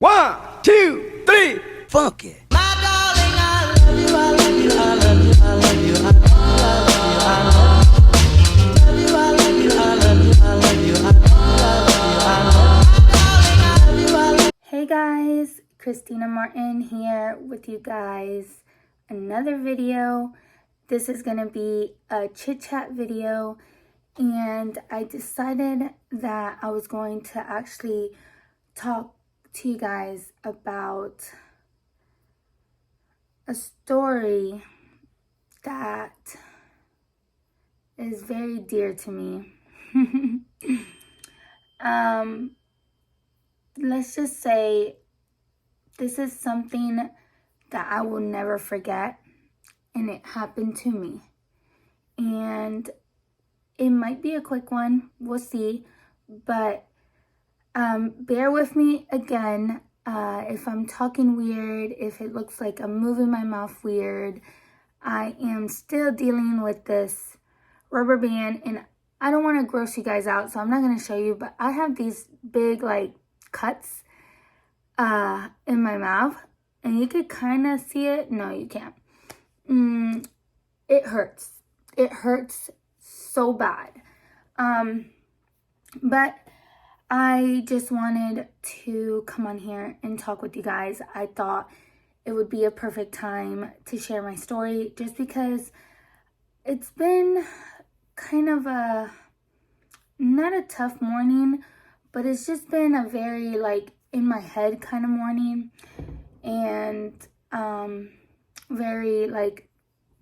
1, 2, 3, funk it. My darling, I love you, I love you, I love you, I love you, I love you, I love you, I love you, I love you, I love you, I love you, I love you. Hey guys, Cristina Martin here with you guys. Another video. This is gonna be a chit chat video, and I decided that I was going to actually talk to you guys about a story that is very dear to me. Let's just say this is something that I will never forget, and it happened to me. And it might be a quick one, we'll see, but bear with me again. If I'm talking weird, if it looks like I'm moving my mouth weird, I am still dealing with this rubber band, and I don't want to gross you guys out, so I'm not going to show you, but I have these big like cuts in my mouth, and you could kind of see it. No, you can't. It hurts. It hurts so bad. But I just wanted to come on here and talk with you guys. I thought it would be a perfect time to share my story, just because it's been kind of not a tough morning, but it's just been a very like in my head kind of morning, and very like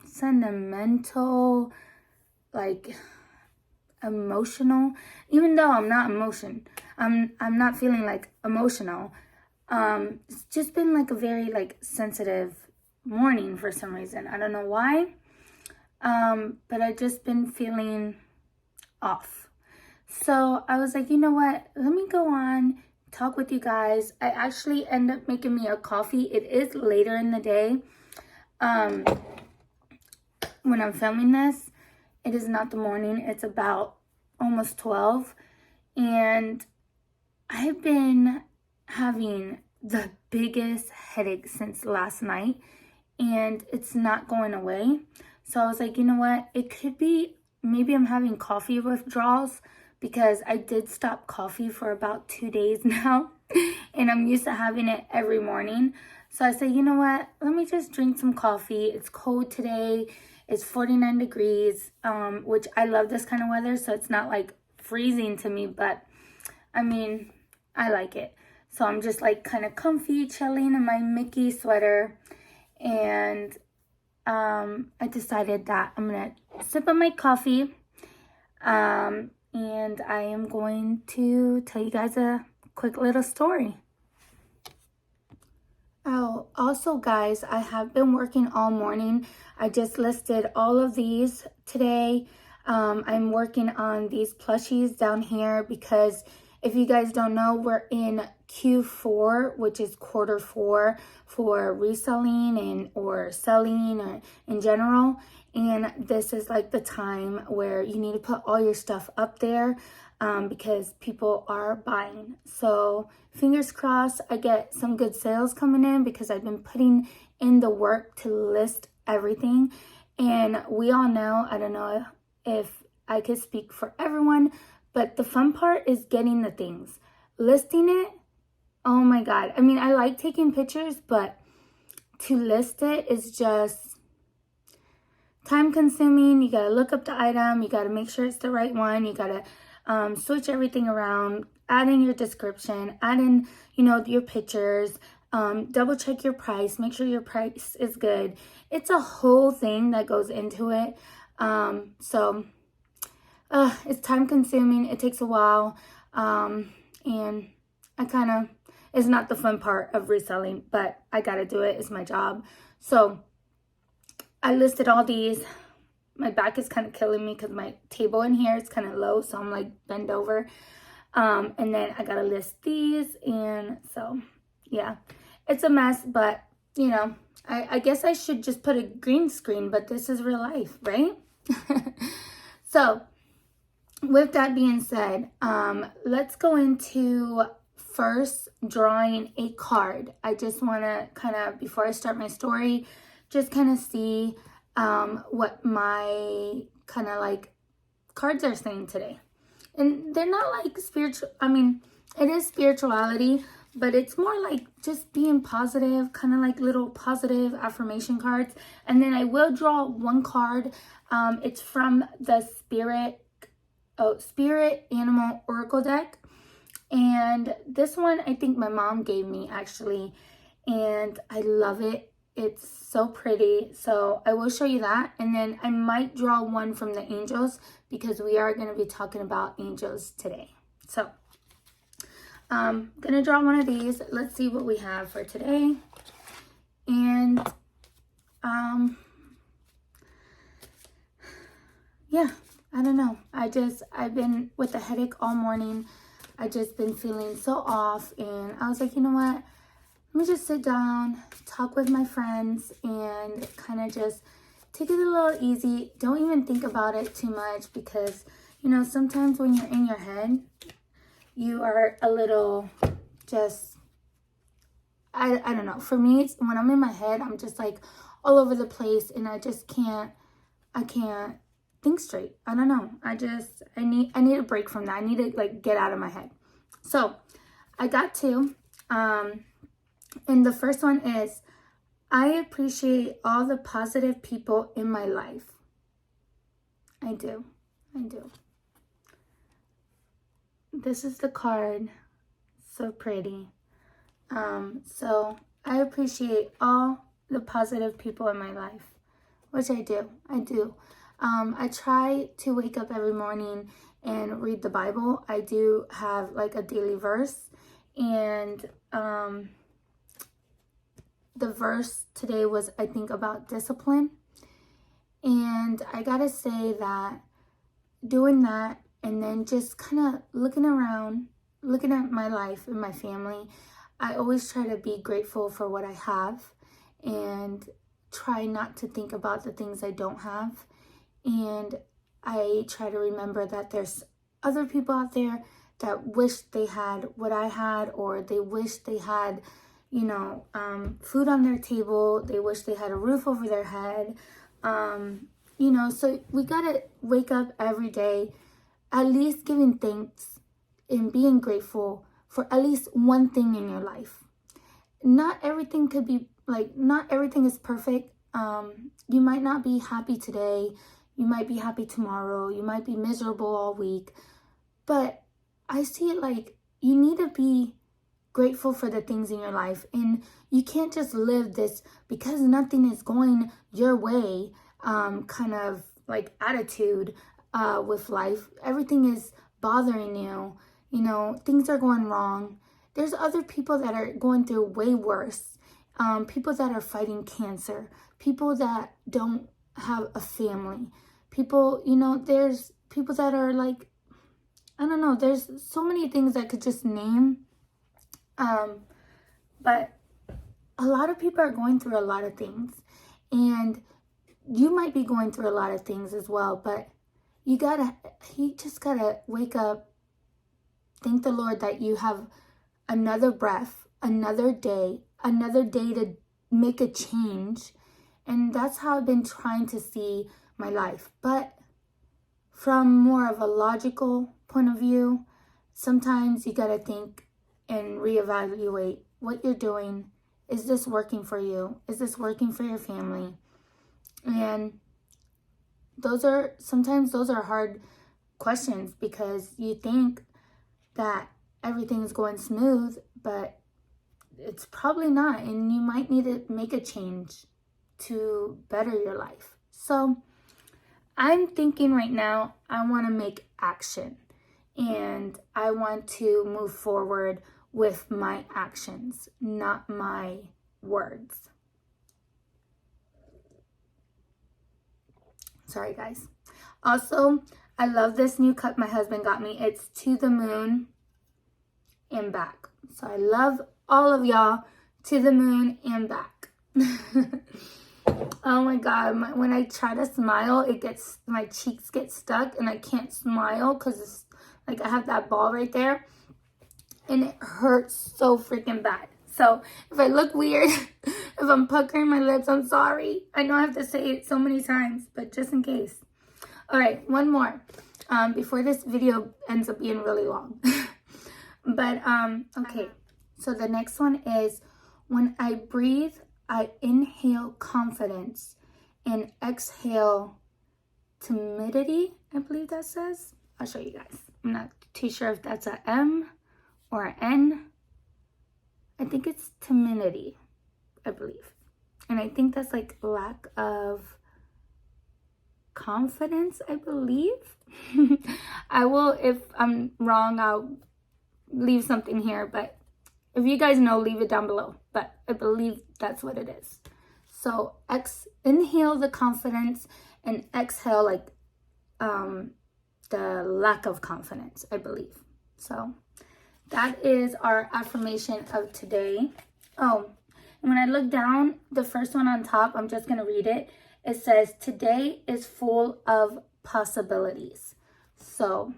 sentimental, like emotional, even though I'm not I'm not feeling like emotional. It's just been like a very like sensitive morning for some reason. I don't know why, but I just been feeling off. So I was like, you know what, let me go on, talk with you guys. I actually end up making me a coffee. It is later in the day when I'm filming this. It is not the morning. It's about almost 12. And I've been having the biggest headache since last night, and it's not going away. So I was like, you know what? It could be maybe I'm having coffee withdrawals, because I did stop coffee for about 2 days now, and I'm used to having it every morning. So I said, you know what? Let me just drink some coffee. It's cold today. It's 49 degrees, which I love this kind of weather, so it's not like freezing to me, but I mean, I like it. So I'm just like kind of comfy, chilling in my Mickey sweater, and I decided that I'm gonna sip on my coffee, and I am going to tell you guys a quick little story. Oh, also guys, I have been working all morning. I just listed all of these today. I'm working on these plushies down here because if you guys don't know, we're in Q4, which is quarter 4 for reselling and or selling or in general. And this is like the time where you need to put all your stuff up there because people are buying. So fingers crossed I get some good sales coming in, because I've been putting in the work to list everything. And we all know, I don't know if I could speak for everyone, but the fun part is getting the things. Listing it, oh my God. I mean, I like taking pictures, but to list it is just time consuming. You gotta look up the item, you gotta make sure it's the right one, you gotta switch everything around, add in your description, add in, you know, your pictures, double check your price, make sure your price is good. It's a whole thing that goes into it. So it's time consuming, it takes a while, and I kind of, it's not the fun part of reselling, but I gotta do it, it's my job. So I listed all these. My back is kind of killing me because my table in here is kind of low, so I'm like bent over. And then I gotta list these, and so yeah, it's a mess, but you know, I guess I should just put a green screen, but this is real life, right? So with that being said, let's go into first drawing a card. I just want to kind of, before I start my story, just kind of see what my kind of like cards are saying today. And they're not like spiritual. I mean, it is spirituality, but it's more like just being positive, kind of like little positive affirmation cards. And then I will draw one card. It's from the Spirit Animal Oracle deck. And this one, I think my mom gave me actually. And I love it. It's so pretty. So I will show you that. And then I might draw one from the angels because we are going to be talking about angels today. So I'm going to draw one of these. Let's see what we have for today. And yeah, I don't know. I've been with a headache all morning. I just been feeling so off. And I was like, you know what? Let me just sit down, talk with my friends, and kind of just take it a little easy. Don't even think about it too much because, you know, sometimes when you're in your head, you are a little just, I don't know. For me, it's when I'm in my head, I'm just like all over the place and I can't think straight. I don't know. I need a break from that. I need to like get out of my head. So I got two. And the first one is, I appreciate all the positive people in my life. I do. This is the card. So pretty. So I appreciate all the positive people in my life, which I do. I try to wake up every morning and read the Bible. I do have like a daily verse, and the verse today was, I think, about discipline. And I gotta say that doing that and then just kind of looking around, looking at my life and my family, I always try to be grateful for what I have and try not to think about the things I don't have. And I try to remember that there's other people out there that wish they had what I had, or they wish they had, you know, food on their table. They wish they had a roof over their head. You know, so we gotta wake up every day, at least giving thanks and being grateful for at least one thing in your life. Not everything could be like, not everything is perfect. You might not be happy today. You might be happy tomorrow. You might be miserable all week. But I see it like you need to be grateful for the things in your life, and you can't just live this because nothing is going your way kind of like attitude with life. Everything is bothering you, you know, things are going wrong. There's other people that are going through way worse, people that are fighting cancer, people that don't have a family, people, you know, there's people that are like, I don't know, there's so many things I could just name. But a lot of people are going through a lot of things, and you might be going through a lot of things as well, but you just gotta wake up, thank the Lord that you have another breath, another day to make a change. And that's how I've been trying to see my life. But from more of a logical point of view, sometimes you gotta think and reevaluate what you're doing. Is this working for you? Is this working for your family? And sometimes those are hard questions because you think that everything's going smooth, but it's probably not. And you might need to make a change to better your life. So I'm thinking right now, I want to make action, and I want to move forward with my actions, not my words. Sorry, guys. Also, I love this new cup my husband got me. It's to the moon and back. So I love all of y'all to the moon and back. Oh my God. When I try to smile, my cheeks get stuck and I can't smile because it's like I have that ball right there. and it hurts so freaking bad. So if I look weird, if I'm puckering my lips, I'm sorry. I know I have to say it so many times, but just in case. All right, one more before this video ends up being really long. But okay, so the next one is, when I breathe, I inhale confidence and exhale timidity, I believe that says. I'll show you guys. I'm not too sure if that's a M or an N. I think it's timidity, I believe. And I think that's like lack of confidence, I believe. I will, if I'm wrong, I'll leave something here, but if you guys know, leave it down below. But I believe that's what it is. So inhale the confidence and exhale like the lack of confidence, I believe. So that is our affirmation of today. Oh, and when I look down, the first one on top, I'm just going to read it. It says, today is full of possibilities. So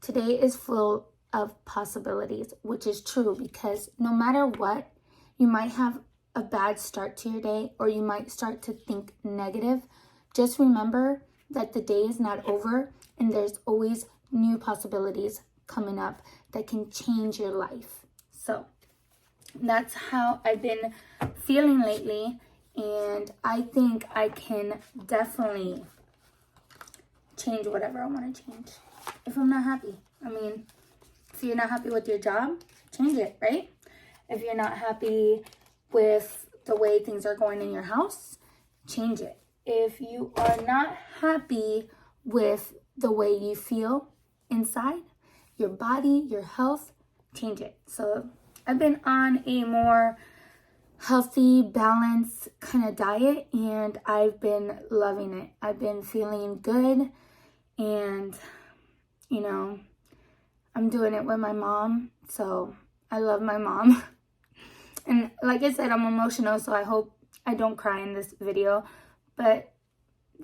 today is full of possibilities, which is true, because no matter what, you might have a bad start to your day, or you might start to think negative. Just remember that the day is not over, and there's always new possibilities coming up that can change your life. So that's how I've been feeling lately, and I think I can definitely change whatever I want to change if I'm not happy. I mean, if you're not happy with your job, change it, right? If you're not happy with the way things are going in your house, change it. If you are not happy with the way you feel inside, your body, your health, change it. So I've been on a more healthy, balanced kind of diet, and I've been loving it. I've been feeling good, and you know, I'm doing it with my mom, so I love my mom. And like I said, I'm emotional, so I hope I don't cry in this video, but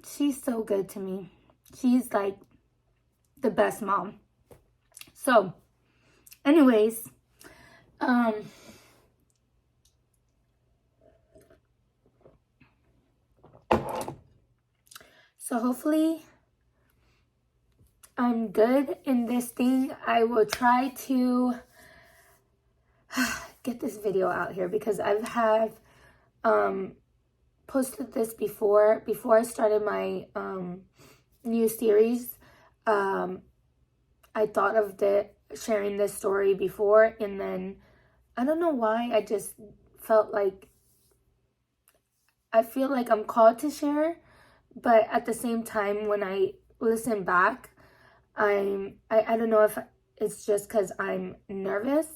she's so good to me. She's like the best mom. So anyways, so hopefully I'm good in this thing. I will try to get this video out here, because I have posted this before I started my new series. I thought of sharing this story before, and then I don't know why, I just felt like I feel like I'm called to share, but at the same time, when I listen back, I don't know if it's just because I'm nervous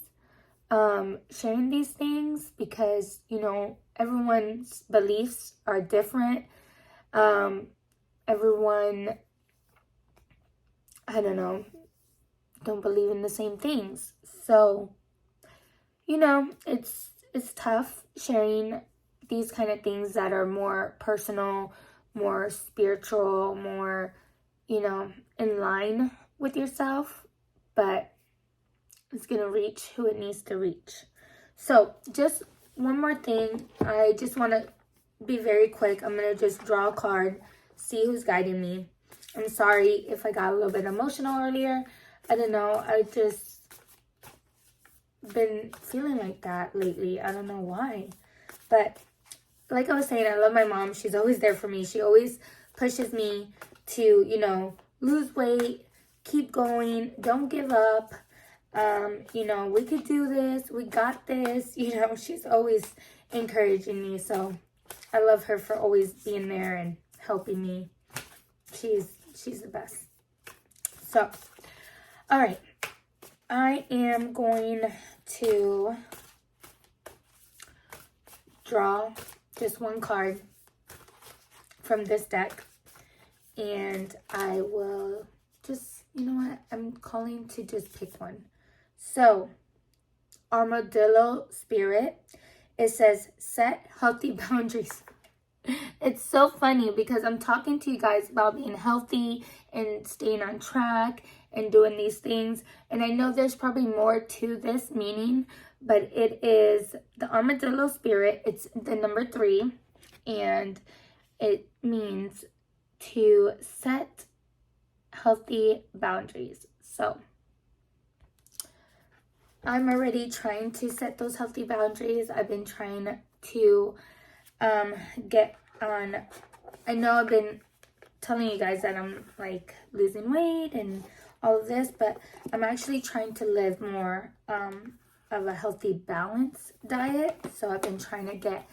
sharing these things, because you know, everyone's beliefs are different. Everyone, I don't know, don't believe in the same things. So, you know, it's tough sharing these kind of things that are more personal, more spiritual, more, you know, in line with yourself, but it's gonna reach who it needs to reach. So just one more thing, I just want to be very quick. I'm gonna just draw a card, see who's guiding me. I'm sorry if I got a little bit emotional earlier. I don't know, I just been feeling like that lately. I don't know why, but like I was saying, I love my mom. She's always there for me. She always pushes me to, you know, lose weight, keep going, don't give up. You know, we could do this, we got this. You know, she's always encouraging me. So I love her for always being there and helping me. She's the best. So, all right, I am going to draw just one card from this deck, and I will just, you know what, I'm calling to just pick one. So, Armadillo Spirit, it says, set healthy boundaries. It's so funny because I'm talking to you guys about being healthy and staying on track and doing these things. And I know there's probably more to this meaning, but it is the armadillo spirit. It's the number 3, and it means to set healthy boundaries. So I'm already trying to set those healthy boundaries. I've been trying to get on. I know I've been telling you guys that I'm like losing weight and all of this, but I'm actually trying to live more of a healthy balance diet. So I've been trying to get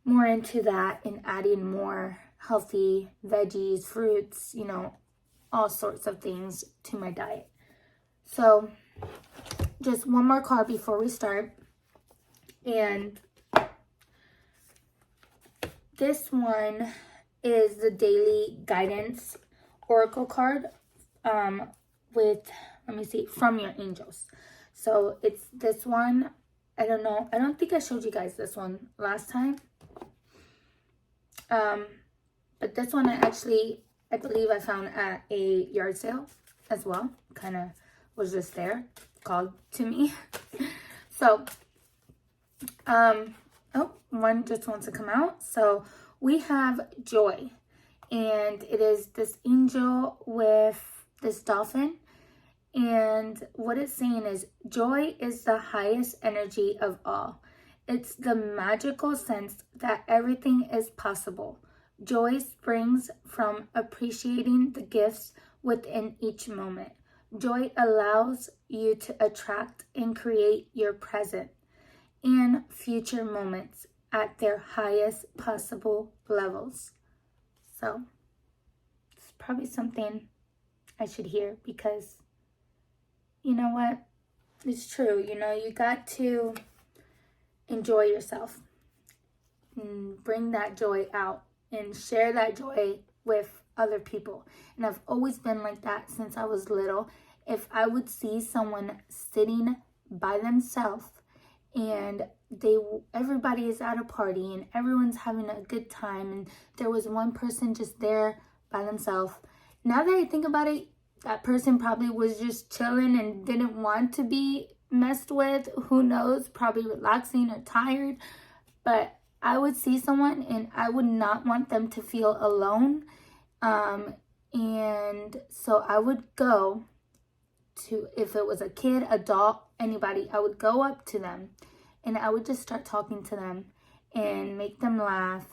more into that and adding more healthy veggies, fruits, you know, all sorts of things to my diet. So just one more card before we start. And this one is the daily guidance oracle card with, let me see, from your angels. So it's this one. I don't know. I don't think I showed you guys this one last time. But this one I believe I found at a yard sale as well. Kind of was just there, called to me. So, oh, one just wants to come out. So we have joy, and it is this angel with this dolphin. And what it's saying is joy is the highest energy of all. It's the magical sense that everything is possible. Joy springs from appreciating the gifts within each moment. Joy allows you to attract and create your present and future moments at their highest possible levels. So it's probably something I should hear, because you know what? It's true. You know, you got to enjoy yourself and bring that joy out and share that joy with other people. And I've always been like that since I was little. If I would see someone sitting by themselves and everybody is at a party and everyone's having a good time, and there was one person just there by themselves, now that I think about it, that person probably was just chilling and didn't want to be messed with. Who knows? Probably relaxing or tired. But I would see someone and I would not want them to feel alone. And so I would go to, if it was a kid, adult, anybody, I would go up to them and I would just start talking to them and make them laugh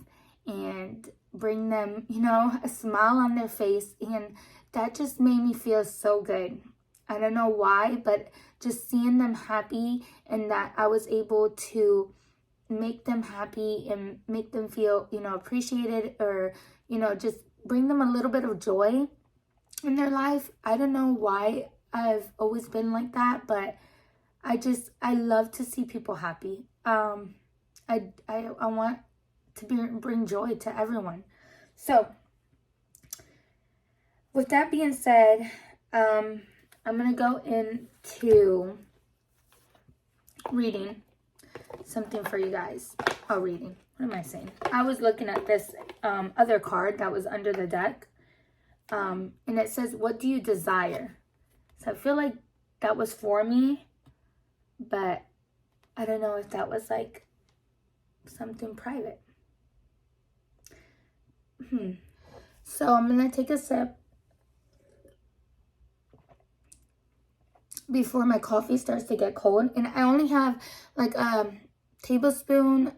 and bring them, you know, a smile on their face. And that just made me feel so good. I don't know why, but just seeing them happy and that I was able to make them happy and make them feel, you know, appreciated, or, you know, just bring them a little bit of joy in their life. I don't know why I've always been like that, but I love to see people happy. I want to bring joy to everyone. So with that being said, I'm going to go into reading something for you guys. Oh, reading. What am I saying? I was looking at this other card that was under the deck. And it says, what do you desire? So I feel like that was for me, but I don't know if that was like something private. So I'm going to take a sip before my coffee starts to get cold. And I only have like a tablespoon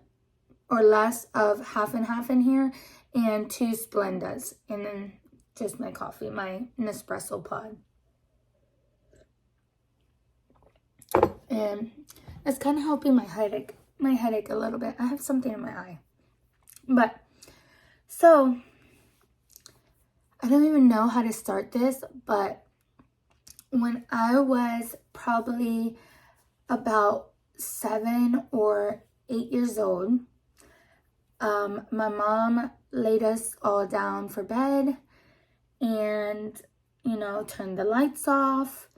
or less of half and half in here, and 2 Splendas, and then just my coffee, my Nespresso pod. And it's kind of helping my headache a little bit. I have something in my eye. But so I don't even know how to start this, but when I was probably about 7 or 8 years old, my mom laid us all down for bed and, you know, turned the lights off.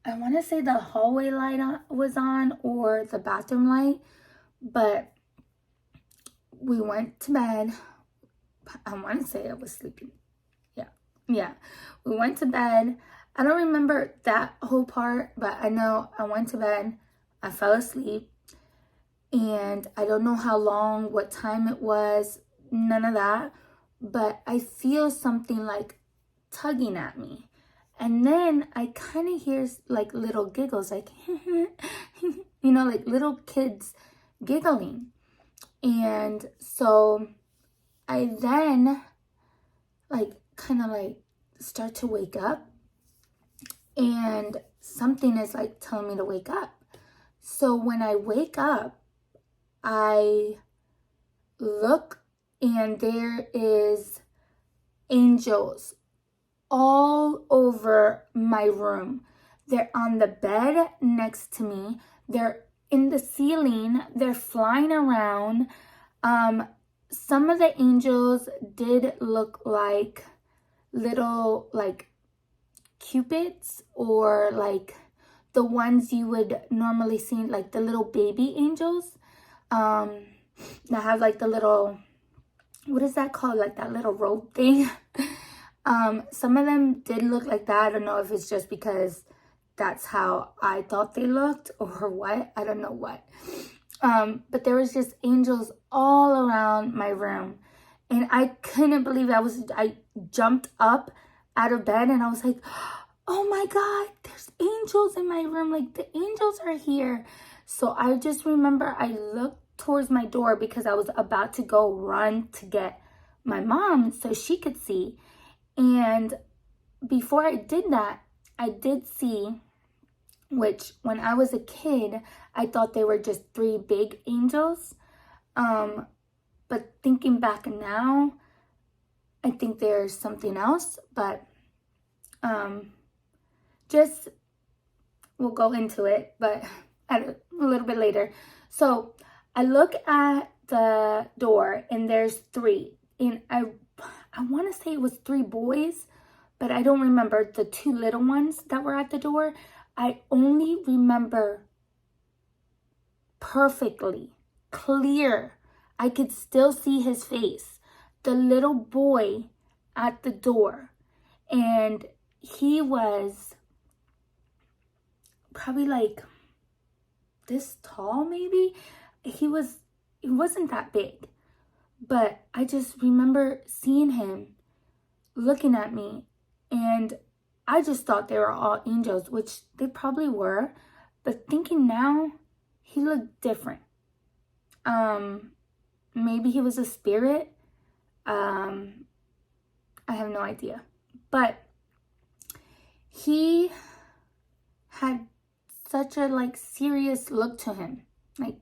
I want to say the hallway light was on, or the bathroom light, but we went to bed. I want to say I was sleeping. Yeah, yeah, we went to bed. I don't remember that whole part, but I know I went to bed. I fell asleep. And I don't know how long, what time it was, none of that. But I feel something like tugging at me. And then I kind of hear like little giggles, like, like little kids giggling. And so I then like kind of like start to wake up, and something is like telling me to wake up. So when I wake up, I look, and there is angels all over my room. They're on the bed next to me. They're in the ceiling. They're flying around. Some of the angels did look like little like cupids, or like the ones you would normally see, like the little baby angels that have like the little, what is that called, like that little rope thing. Some of them did look like that. I don't know if it's just because that's how I thought they looked or what. I don't know what. But there was just angels all around my room, and I couldn't believe it. I jumped up out of bed, and I was like, oh my God, there's angels in my room. Like, the angels are here. So I just remember I looked towards my door because I was about to go run to get my mom so she could see. And before I did that, I did see, which when I was a kid, I thought they were just 3 big angels. But thinking back now, I think there's something else, but just, we'll go into it, but a little bit later. So I look at the door, and there's 3, and I want to say it was 3 boys, but I don't remember the 2 little ones that were at the door. I only remember perfectly clear. I could still see his face, the little boy at the door, and he was probably like this tall, maybe. He wasn't that big, but I just remember seeing him looking at me, and I just thought they were all angels, which they probably were, but thinking now, he looked different. Maybe he was a spirit. I have no idea, but he had such a like serious look to him, like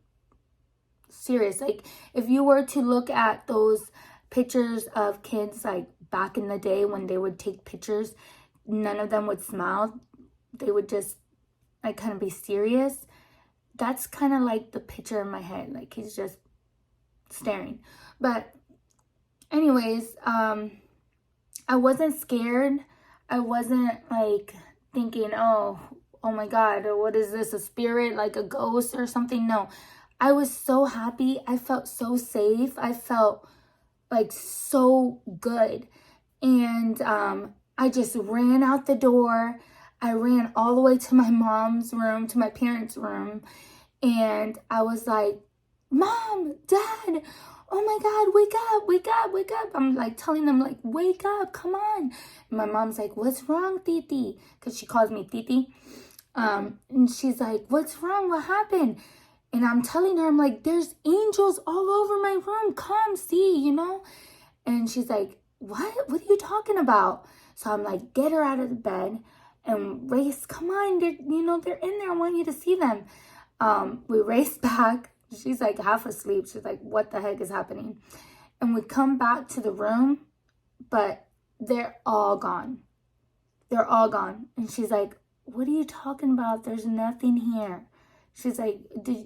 serious. Like, if you were to look at those pictures of kids like back in the day when they would take pictures, none of them would smile. They would just like kind of be serious. That's kind of like the picture in my head. Like, he's just staring. But anyways, I wasn't scared. I wasn't like thinking, oh my God, what is this, a spirit, like a ghost or something? No, I was so happy. I felt so safe. I felt like so good. And I just ran out the door. I ran all the way to my mom's room, to my parents' room. And I was like, Mom, Dad, oh my God, wake up, wake up, wake up. I'm like telling them, like, wake up, come on. And my mom's like, what's wrong, Titi? Because she calls me Titi. And she's like, what's wrong? What happened? And I'm telling her, I'm like, there's angels all over my room. Come see, And she's like, what? What are you talking about? So I'm like, get her out of the bed and race. Come on, they're in there. I want you to see them. We race back. She's like half asleep. She's like, what the heck is happening? And we come back to the room, but they're all gone. They're all gone. And she's like, what are you talking about? There's nothing here. She's like,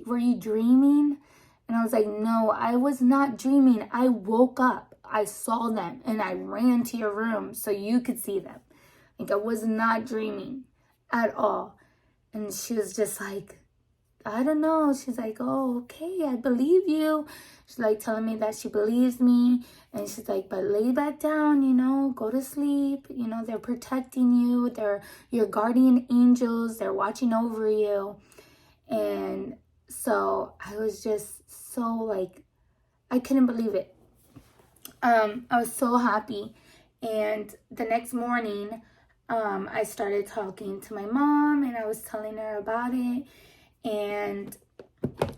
were you dreaming? And I was like, no, I was not dreaming. I woke up. I saw them and I ran to your room so you could see them. Like, I was not dreaming at all. And she was just like, I don't know. She's like, oh, okay, I believe you. She's like telling me that she believes me. And she's like, but lay back down, go to sleep. They're protecting you. They're your guardian angels. They're watching over you. And so I was just so like, I couldn't believe it. I was so happy. And the next morning, I started talking to my mom and I was telling her about it. And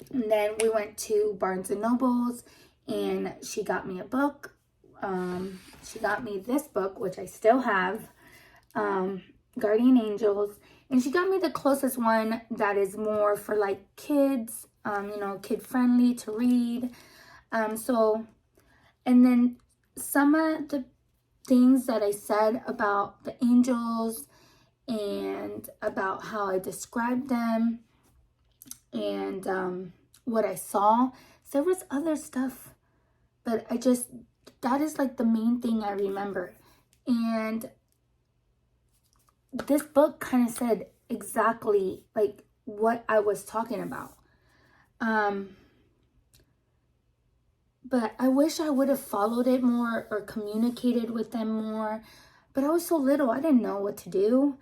then we went to Barnes and Noble's and she got me a book. She got me this book, which I still have, Guardian Angels. And she got me the closest one that is more for like kids, kid friendly to read. And then some of the things that I said about the angels and about how I described them and what I saw. So there was other stuff, but that is like the main thing I remember. And this book kind of said exactly like what I was talking about. But I wish I would have followed it more or communicated with them more. But I was so little, I didn't know what to do.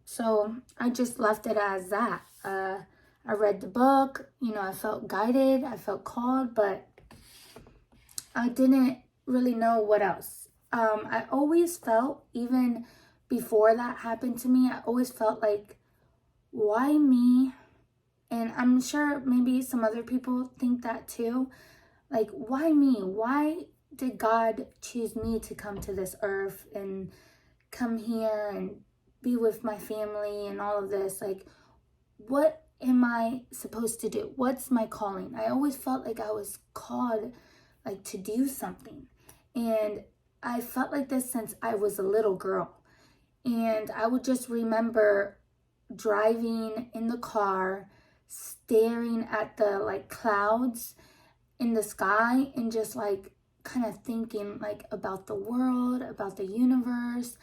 So I just left it as that. I read the book, I felt guided, I felt called, but I didn't really know what else. I always felt, even before that happened to me, I always felt like, why me? And I'm sure maybe some other people think that too. Like, why me? Why did God choose me to come to this earth and come here and be with my family and all of this? Like, what am I supposed to do? What's my calling? I always felt like I was called like to do something. And I felt like this since I was a little girl. And I would just remember driving in the car, staring at the like clouds in the sky and just like kind of thinking like about the world, about the universe,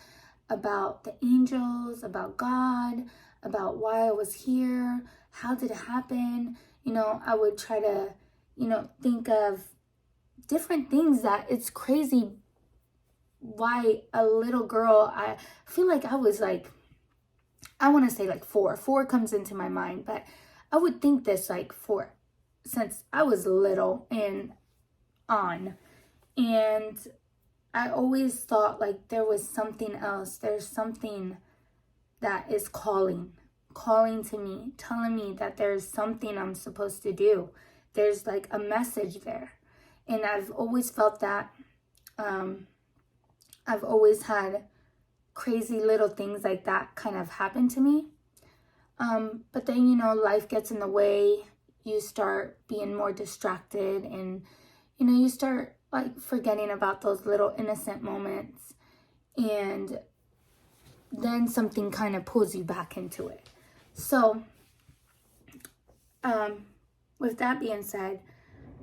about the angels, about God, about why I was here, how did it happen. I would try to, think of different things that it's crazy why a little girl, I feel like I was like, I want to say like 4 comes into my mind, but I would think this like 4 since I was little and on. And I always thought like there was something else. There's something that is calling to me, telling me that there's something I'm supposed to do. There's like a message there. And I've always felt that. I've always had crazy little things like that kind of happen to me. But then, life gets in the way. You start being more distracted and, you start like forgetting about those little innocent moments. And then something kind of pulls you back into it. So, with that being said,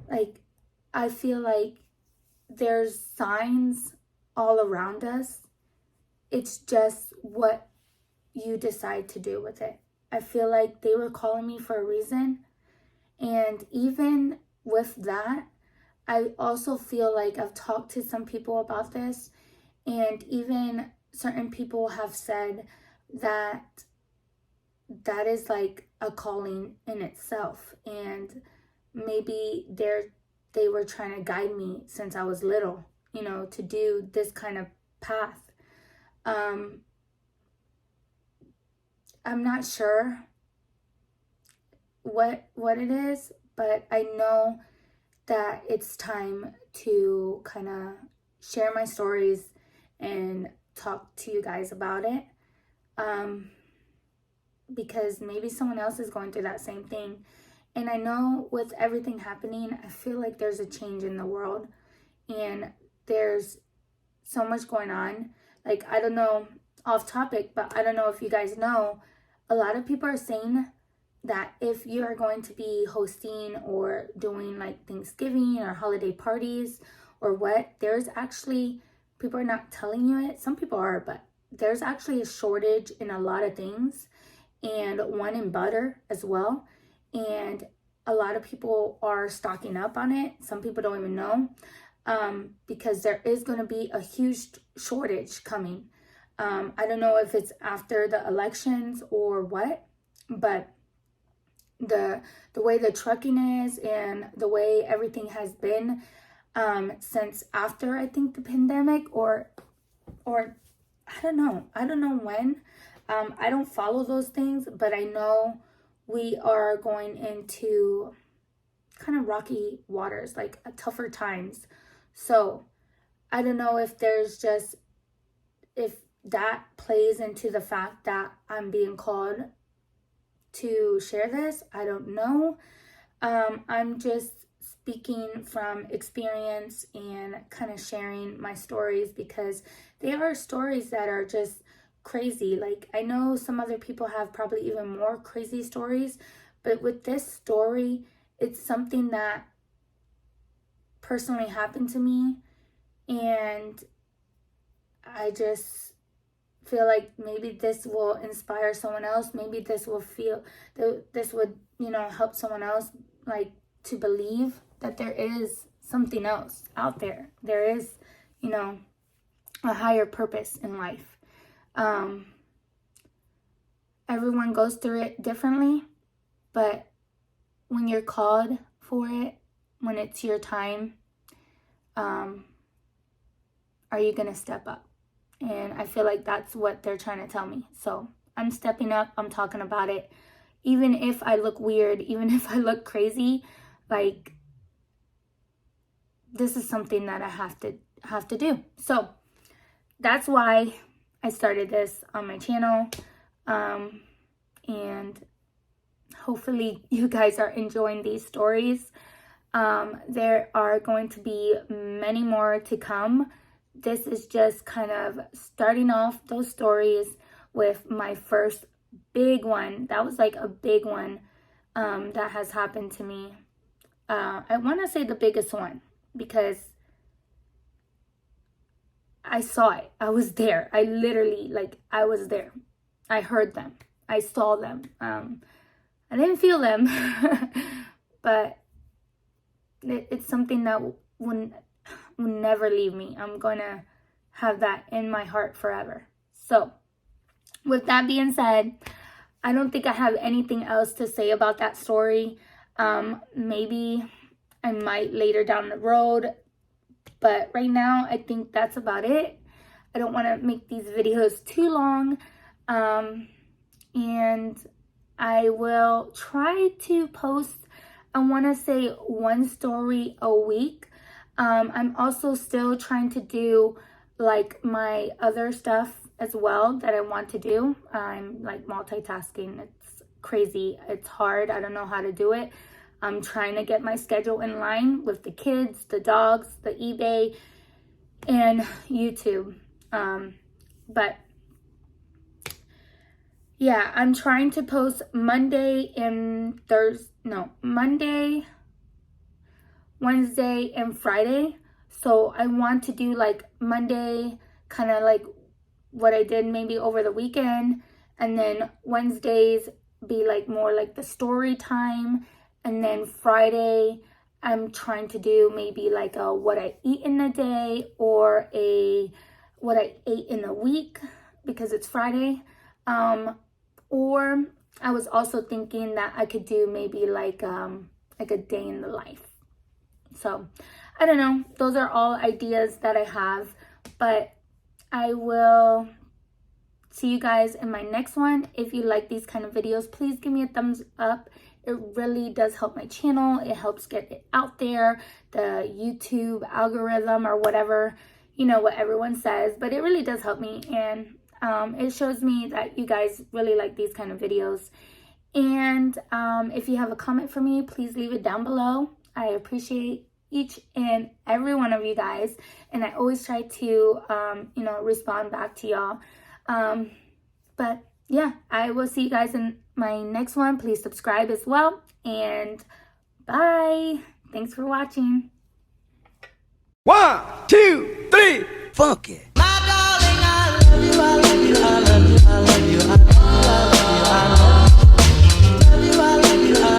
like, I feel like there's signs all around us. It's just what you decide to do with it. I feel like they were calling me for a reason. And even with that, I also feel like I've talked to some people about this. And even certain people have said that that is like a calling in itself. And maybe they were trying to guide me since I was little, to do this kind of path. I'm not sure what it is, but I know that it's time to kind of share my stories and talk to you guys about it. Because maybe someone else is going through that same thing. And I know with everything happening, I feel like there's a change in the world and there's so much going on. Like, I don't know, off topic, but I don't know if you guys know, a lot of people are saying that if you are going to be hosting or doing like Thanksgiving or holiday parties or what, there's actually, people are not telling you it. Some people are, but there's actually a shortage in a lot of things. and one in butter as well. And a lot of people are stocking up on it. Some people don't even know, because there is going to be a huge shortage coming. I don't know if it's after the elections or what, but the way the trucking is and the way everything has been since after, I think, the pandemic, or I don't know when. I don't follow those things, but I know we are going into kind of rocky waters, like tougher times. So I don't know if that plays into the fact that I'm being called to share this. I don't know. I'm just speaking from experience and kind of sharing my stories, because they are stories that are just crazy. Like, I know some other people have probably even more crazy stories, but with this story, it's something that personally happened to me, and I just feel like maybe this will inspire someone else. Maybe this will this would, help someone else, like, to believe that there is something else out there. There is, a higher purpose in life. Everyone goes through it differently, but when you're called for it, when it's your time, are you going to step up? And I feel like that's what they're trying to tell me. So I'm stepping up. I'm talking about it. Even if I look weird, even if I look crazy, like, this is something that I have to do. So that's why I started this on my channel. And hopefully you guys are enjoying these stories. There are going to be many more to come. This is just kind of starting off those stories with my first big one. That was like a big one that has happened to me. I want to say the biggest one, because I saw it. I was there. I literally, I was there. I heard them. I saw them. I didn't feel them, but it's something that will never leave me. I'm going to have that in my heart forever. So with that being said, I don't think I have anything else to say about that story. Maybe I might later down the road, but right now I think that's about it. I don't want to make these videos too long, and I will try to post, I want to say, one story a week. I'm also still trying to do like my other stuff as well that I want to do. I'm like multitasking. It's crazy. It's hard. I don't know how to do it. I'm trying to get my schedule in line with the kids, the dogs, the eBay, and YouTube. But yeah, I'm trying to post Monday, Wednesday, and Friday. So I want to do like Monday, kind of like what I did maybe over the weekend, and then Wednesdays be like more like the story time, and then Friday I'm trying to do maybe like a what I eat in a day, or a what I ate in a week, because it's Friday. Or I was also thinking that I could do maybe like a day in the life. So I don't know. Those are all ideas that I have, but I will see you guys in my next one. If you like these kind of videos, please give me a thumbs up. It really does help my channel. It helps get it out there, the YouTube algorithm or whatever, what everyone says, but it really does help me. And it shows me that you guys really like these kind of videos. And if you have a comment for me, please leave it down below. I appreciate each and every one of you guys, and I always try to respond back to y'all. But yeah, I will see you guys in my next one. Please subscribe as well, and bye. Thanks for watching. 1, 2, 3, funky. My darling, I love you, I love you, I love you.